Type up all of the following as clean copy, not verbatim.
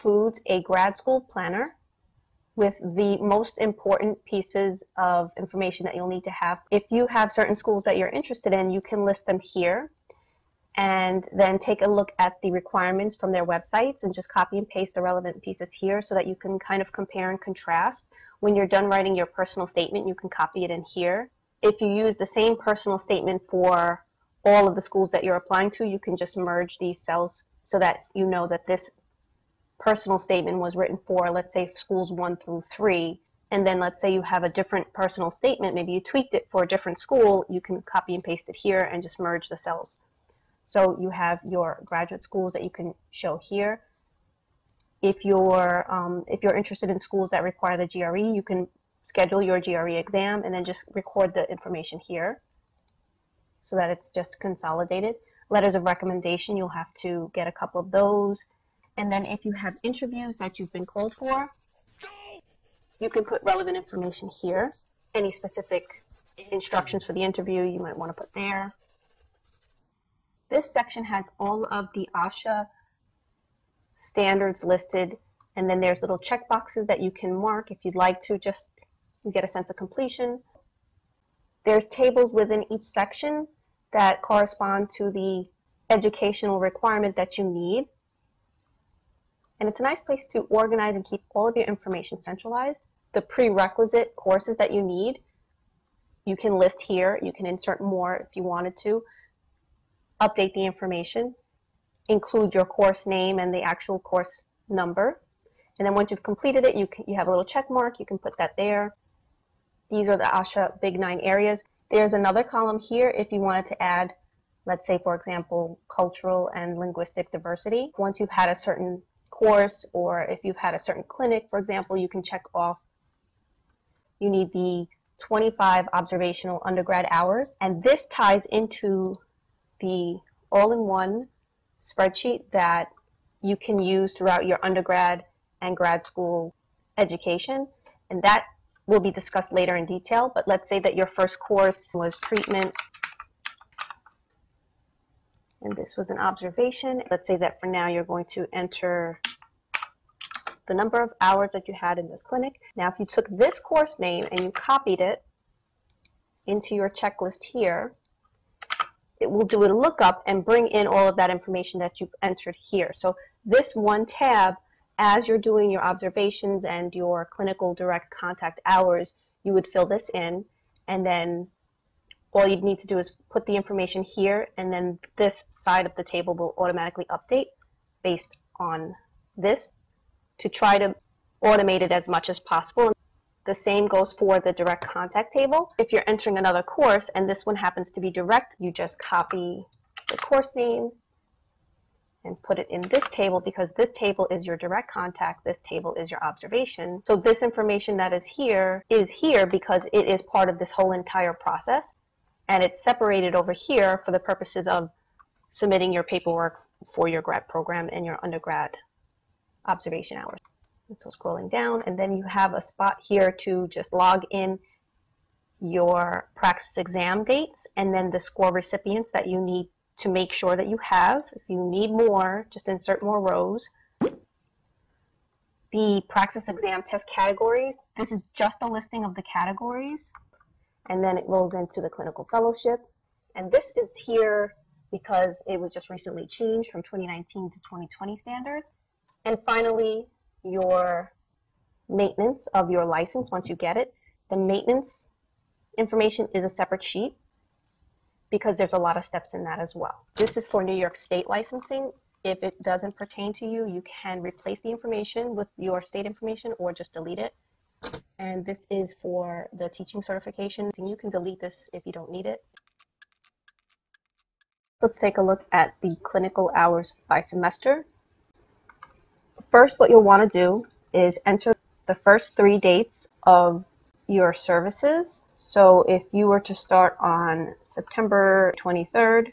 includes a grad school planner with the most important pieces of information that you'll need to have. If you have certain schools that you're interested in, you can list them here and then take a look at the requirements from their websites and just copy and paste the relevant pieces here so that you can kind of compare and contrast. When you're done writing your personal statement, you can copy it in here. If you use the same personal statement for all of the schools that you're applying to, you can just merge these cells so that you know that this personal statement was written for, let's say, schools 1 through 3, and then let's say you have a different personal statement, maybe you tweaked it for a different school, you can copy and paste it here and just merge the cells. So you have your graduate schools that you can show here. If you're interested in schools that require the GRE, you can schedule your GRE exam and then just record the information here so that it's just consolidated. Letters of recommendation, you'll have to get a couple of those. And then if you have interviews that you've been called for, you can put relevant information here. Any specific instructions for the interview you might want to put there. This section has all of the ASHA standards listed, and then there's little check boxes that you can mark if you'd like to just get a sense of completion. There's tables within each section that correspond to the educational requirement that you need. And it's a nice place to organize and keep all of your information centralized. The prerequisite courses that you need, you can list here. You can insert more if you wanted to. Update the information. Include your course name and the actual course number. And then once you've completed it, you have a little check mark. You can put that there. These are the ASHA Big 9 areas. There's another column here if you wanted to add, let's say, for example, cultural and linguistic diversity. Once you've had a certain course, or if you've had a certain clinic, for example, you can check off you need the 25 observational undergrad hours, and this ties into the all-in-one spreadsheet that you can use throughout your undergrad and grad school education, and that will be discussed later in detail. But let's say that your first course was treatment and this was an observation. Let's say that for now you're going to enter the number of hours that you had in this clinic. Now if you took this course name and you copied it into your checklist here, it will do a lookup and bring in all of that information that you've entered here. So this one tab, as you're doing your observations and your clinical direct contact hours, you would fill this in, and then all you'd need to do is put the information here, and then this side of the table will automatically update based on this to try to automate it as much as possible. The same goes for the direct contact table. If you're entering another course and this one happens to be direct, you just copy the course name and put it in this table, because this table is your direct contact, this table is your observation. So this information that is here because it is part of this whole entire process, and it's separated over here for the purposes of submitting your paperwork for your grad program and your undergrad observation hours. And so scrolling down, and then you have a spot here to just log in your praxis exam dates and then the score recipients that you need to make sure that you have. If you need more, just insert more rows. The praxis exam test categories, this is just a listing of the categories, and then it rolls into the clinical fellowship. And this is here because it was just recently changed from 2019 to 2020 standards. And finally, your maintenance of your license once you get it. The maintenance information is a separate sheet because there's a lot of steps in that as well. This is for New York State licensing. If it doesn't pertain to you, you can replace the information with your state information or just delete it. And this is for the teaching certification, and you can delete this if you don't need it. Let's take a look at the clinical hours by semester. First, what you'll want to do is enter the first 3 dates of your services. So if you were to start on September 23rd,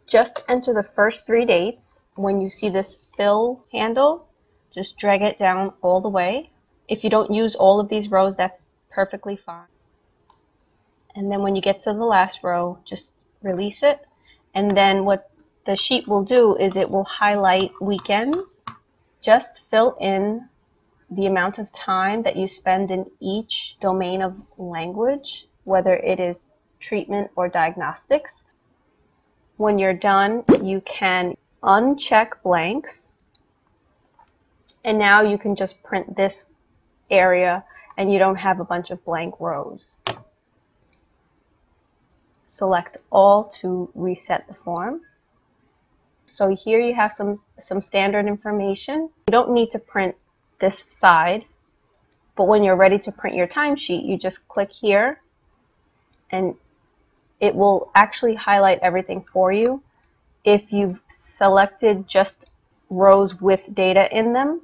just enter the first 3 dates. When you see this fill handle, just drag it down all the way. If you don't use all of these rows, that's perfectly fine. And then when you get to the last row, just release it. And then what the sheet will do is it will highlight weekends. Just fill in the amount of time that you spend in each domain of language, whether it is treatment or diagnostics. When you're done, you can uncheck blanks, and now you can just print this area and you don't have a bunch of blank rows. Select all to reset the form. So here you have some standard information. You don't need to print this side, but when you're ready to print your timesheet, you just click here and it will actually highlight everything for you. If you've selected just rows with data in them,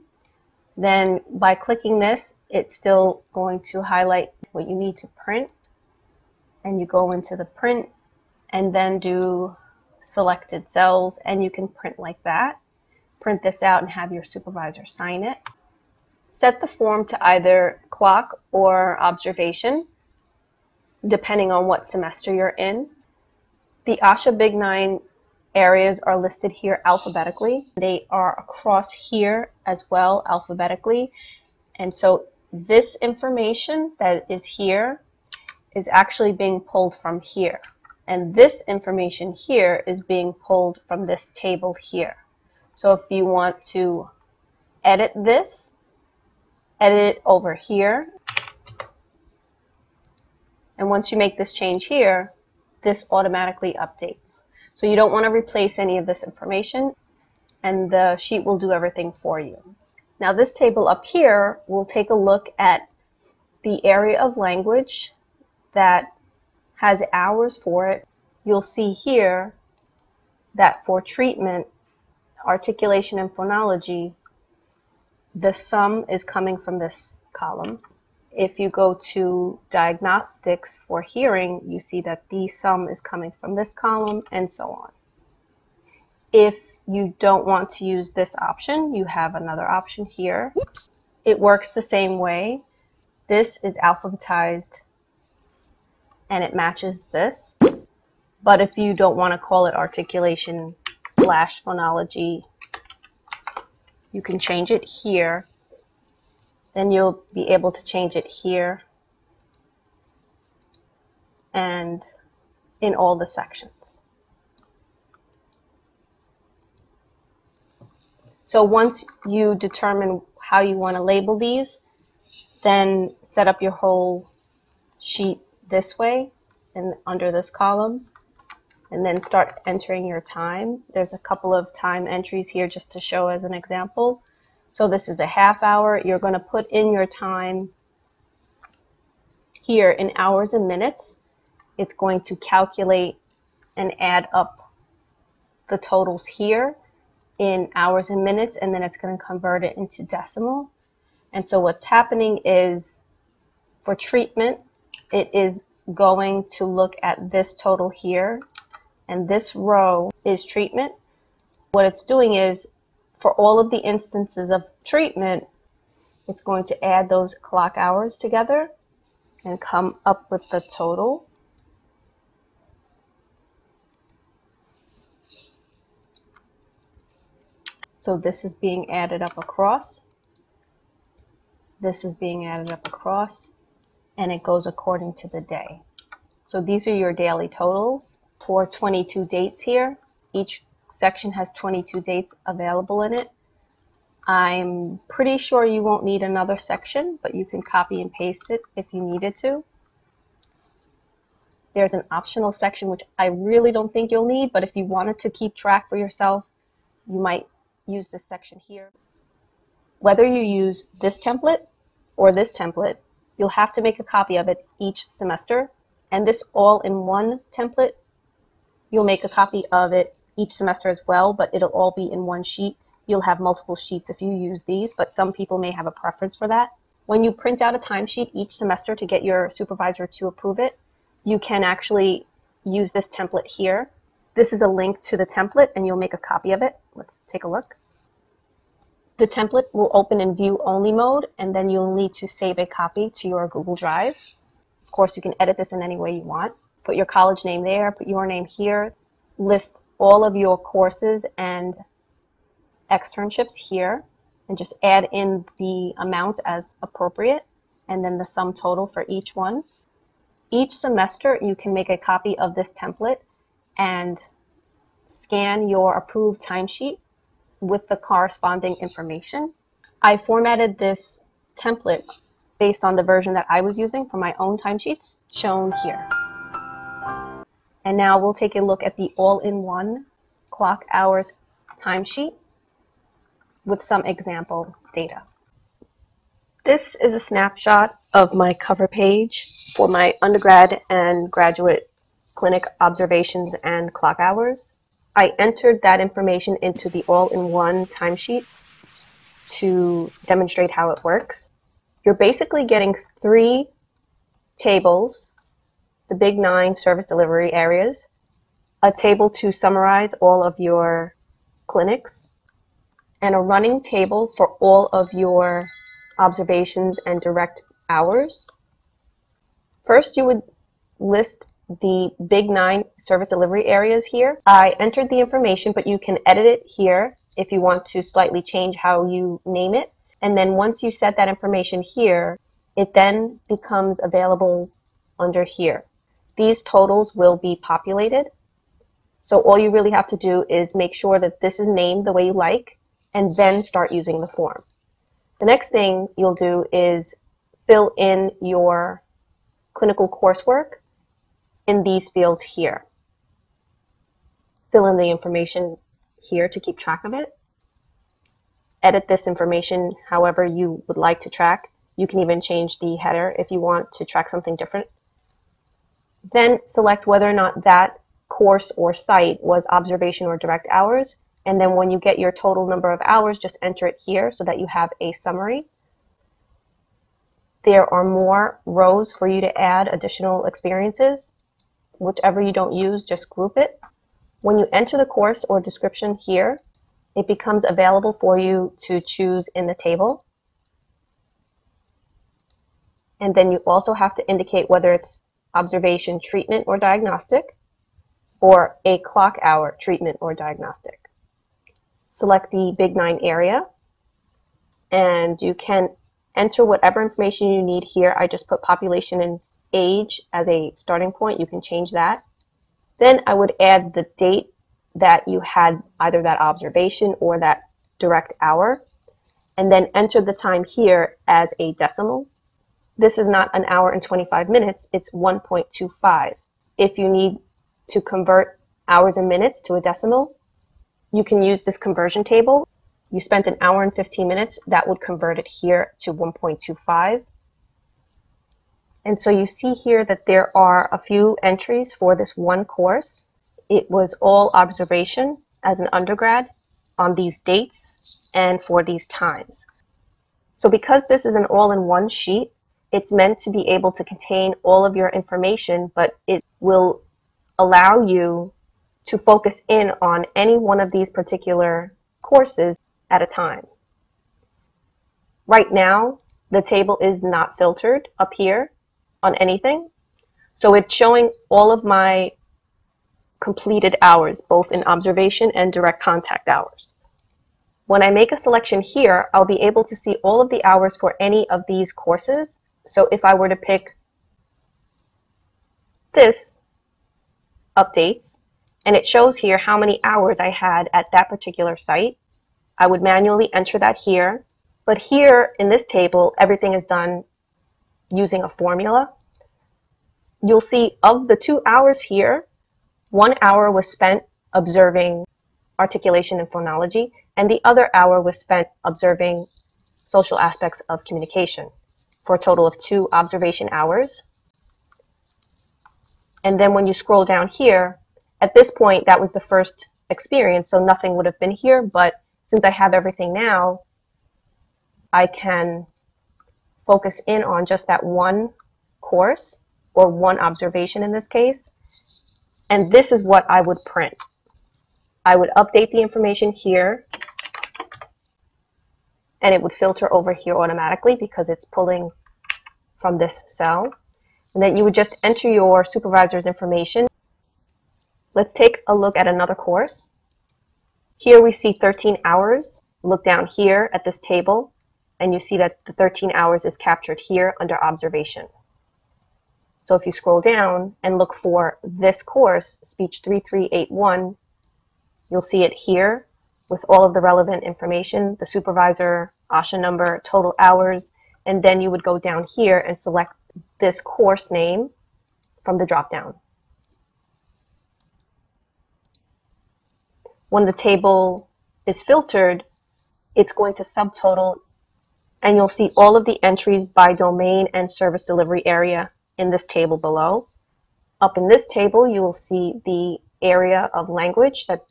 then by clicking this, it's still going to highlight what you need to print. And you go into the print and then do selected cells, and you can print like that. Print this out and have your supervisor sign it. Set the form to either clock or observation, depending on what semester you're in. The ASHA Big 9 areas are listed here alphabetically. They are across here as well alphabetically. And so this information that is here is actually being pulled from here. And this information here is being pulled from this table here. So if you want to edit this, edit it over here. And once you make this change here, this automatically updates. So you don't want to replace any of this information, and the sheet will do everything for you. Now this table up here will take a look at the area of language that has hours for it. You'll see here that for treatment, articulation, and phonology, the sum is coming from this column. If you go to diagnostics for hearing, you see that the sum is coming from this column, and so on. If you don't want to use this option, you have another option here. It works the same way. This is alphabetized and it matches this. But if you don't want to call it articulation / phonology, you can change it here. Then you'll be able to change it here and in all the sections. So once you determine how you want to label these, then set up your whole sheet this way and under this column, and then start entering your time. There's a couple of time entries here just to show as an example. So this is a half hour. You're going to put in your time here in hours and minutes. It's going to calculate and add up the totals here in hours and minutes, and then it's going to convert it into decimal. And so what's happening is for treatment, it is going to look at this total here, and this row is treatment. What it's doing is, for all of the instances of treatment, it's going to add those clock hours together and come up with the total. So this is being added up across. This is being added up across, and it goes according to the day. So these are your daily totals for 22 dates here. Each section has 22 dates available in it. I'm pretty sure you won't need another section, but you can copy and paste it if you needed to. There's an optional section which I really don't think you'll need, but if you wanted to keep track for yourself, you might use this section here. Whether you use this template or this template, you'll have to make a copy of it each semester, and this all in one template, you'll make a copy of it each semester as well, but it'll all be in one sheet. You'll have multiple sheets if you use these, but some people may have a preference for that. When you print out a timesheet each semester to get your supervisor to approve it, you can actually use this template here. This is a link to the template, and you'll make a copy of it. Let's take a look. The template will open in view only mode, and then you'll need to save a copy to your Google Drive. Of course, you can edit this in any way you want. Put your college name there, put your name here. list all of your courses and externships here and just add in the amount as appropriate and then the sum total for each one. Each semester you can make a copy of this template and scan your approved timesheet with the corresponding information. I formatted this template based on the version that I was using for my own timesheets, shown here. And now we'll take a look at the all-in-one clock hours timesheet with some example data. This is a snapshot of my cover page for my undergrad and graduate clinic observations and clock hours. I entered that information into the all-in-one timesheet to demonstrate how it works. You're basically getting 3 tables, the big 9 service delivery areas, a table to summarize all of your clinics, and a running table for all of your observations and direct hours. First, you would list the big 9 service delivery areas here. I entered the information, but you can edit it here if you want to slightly change how you name it. And then once you set that information here, it then becomes available under here. These totals will be populated. So all you really have to do is make sure that this is named the way you like, and then start using the form. The next thing you'll do is fill in your clinical coursework in these fields here. Fill in the information here to keep track of it. Edit this information however you would like to track. You can even change the header if you want to track something different. Then select whether or not that course or site was observation or direct hours. And then when you get your total number of hours, just enter it here so that you have a summary. There are more rows for you to add additional experiences. Whichever you don't use, just group it. When you enter the course or description here, it becomes available for you to choose in the table. And then you also have to indicate whether it's observation, treatment, or diagnostic, or a clock hour treatment or diagnostic. Select the big 9 area, and you can enter whatever information you need here. I just put population and age as a starting point. You can change that. Then I would add the date that you had either that observation or that direct hour, and then enter the time here as a decimal. This is not an hour and 25 minutes, it's 1.25. If you need to convert hours and minutes to a decimal, you can use this conversion table. You spent an hour and 15 minutes, that would convert it here to 1.25. And so you see here that there are a few entries for this one course. It was all observation as an undergrad on these dates and for these times. So because this is an all-in-one sheet, it's meant to be able to contain all of your information, but it will allow you to focus in on any one of these particular courses at a time. Right now, the table is not filtered up here on anything. So it's showing all of my completed hours, both in observation and direct contact hours. When I make a selection here, I'll be able to see all of the hours for any of these courses. So if I were to pick this, updates, and it shows here how many hours I had at that particular site, I would manually enter that here. But here in this table, everything is done using a formula. You'll see of the 2 hours here, 1 hour was spent observing articulation and phonology, and the other hour was spent observing social aspects of communication, for a total of 2 observation hours. And then when you scroll down here, at this point, that was the first experience, so nothing would have been here, but since I have everything now, I can focus in on just that one course, or one observation in this case, and this is what I would print. I would update the information here, and it would filter over here automatically because it's pulling from this cell. And then you would just enter your supervisor's information. Let's take a look at another course. Here we see 13 hours. Look down here at this table, and you see that the 13 hours is captured here under observation. So if you scroll down and look for this course, Speech 3381, you'll see it here with all of the relevant information, the supervisor, ASHA number, total hours, and then you would go down here and select this course name from the drop-down. When the table is filtered, it's going to subtotal, and you'll see all of the entries by domain and service delivery area in this table below. Up in this table, you will see the area of language that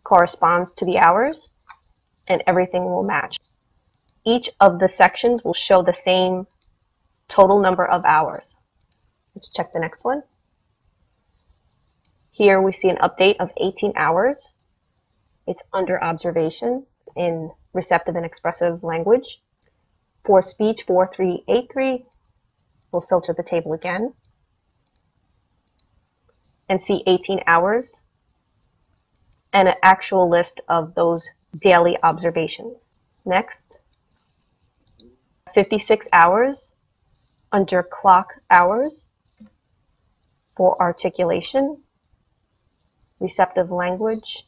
corresponds to the hours, and everything will match. Each of the sections will show the same total number of hours. Let's check the next one. Here we see an update of 18 hours. It's under observation in receptive and expressive language. For speech 4383, we'll filter the table again and see 18 hours and an actual list of those daily observations. Next, 56 hours under clock hours for articulation, receptive language.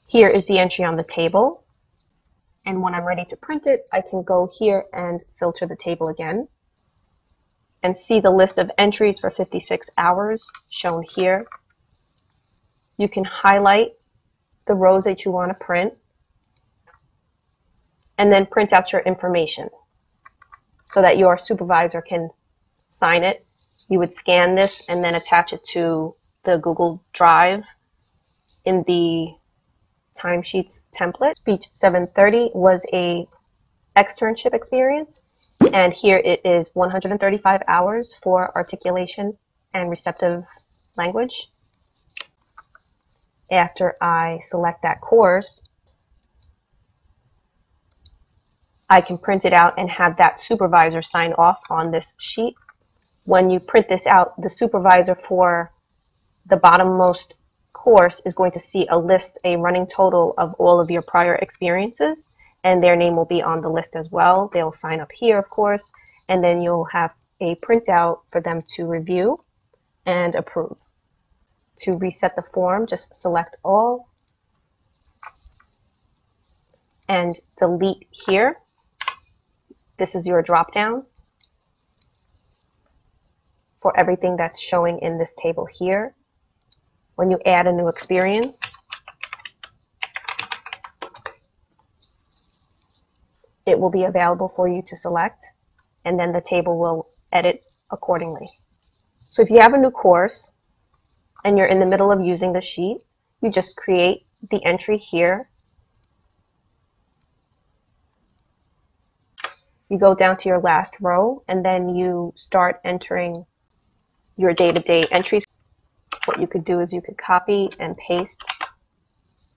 Here is the entry on the table, and when I'm ready to print it, I can go here and filter the table again and see the list of entries for 56 hours shown here. You can highlight the rows that you want to print and then print out your information so that your supervisor can sign it. You would scan this and then attach it to the Google Drive in the timesheets template. Speech 730 was a externship experience, and here it is 135 hours for articulation and receptive language. After I select that course, I can print it out and have that supervisor sign off on this sheet. When you print this out, the supervisor for the bottommost course is going to see a list, a running total of all of your prior experiences, and their name will be on the list as well. They'll sign up here, of course, and then you'll have a printout for them to review and approve. To reset the form, just select all and delete here. This is your drop-down for everything that's showing in this table here. When you add a new experience, it will be available for you to select, and then the table will edit accordingly. So if you have a new course and you're in the middle of using the sheet, you just create the entry here. You go down to your last row, and then you start entering your day-to-day entries. What you could do is you could copy and paste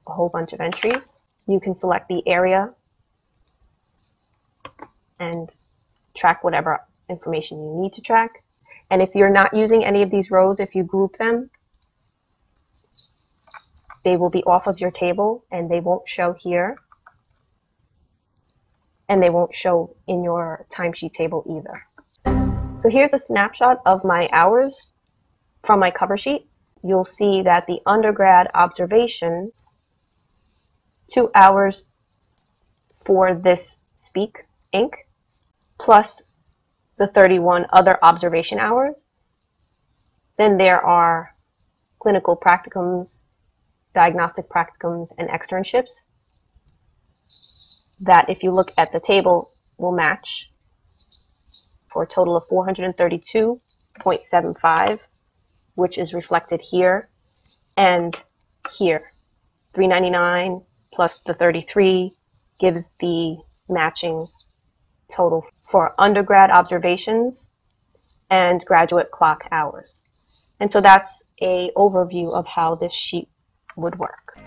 a whole bunch of entries. You can select the area and track whatever information you need to track. And if you're not using any of these rows, if you group them, they will be off of your table and they won't show here. And they won't show in your timesheet table either. So here's a snapshot of my hours from my cover sheet. You'll see that the undergrad observation, 2 hours for this Speak Inc., plus the 31 other observation hours. Then there are clinical practicums, diagnostic practicums, and externships that, if you look at the table, will match for a total of 432.75, which is reflected here and here. 399 plus the 33 gives the matching total for undergrad observations and graduate clock hours. And so that's an overview of how this sheet would work.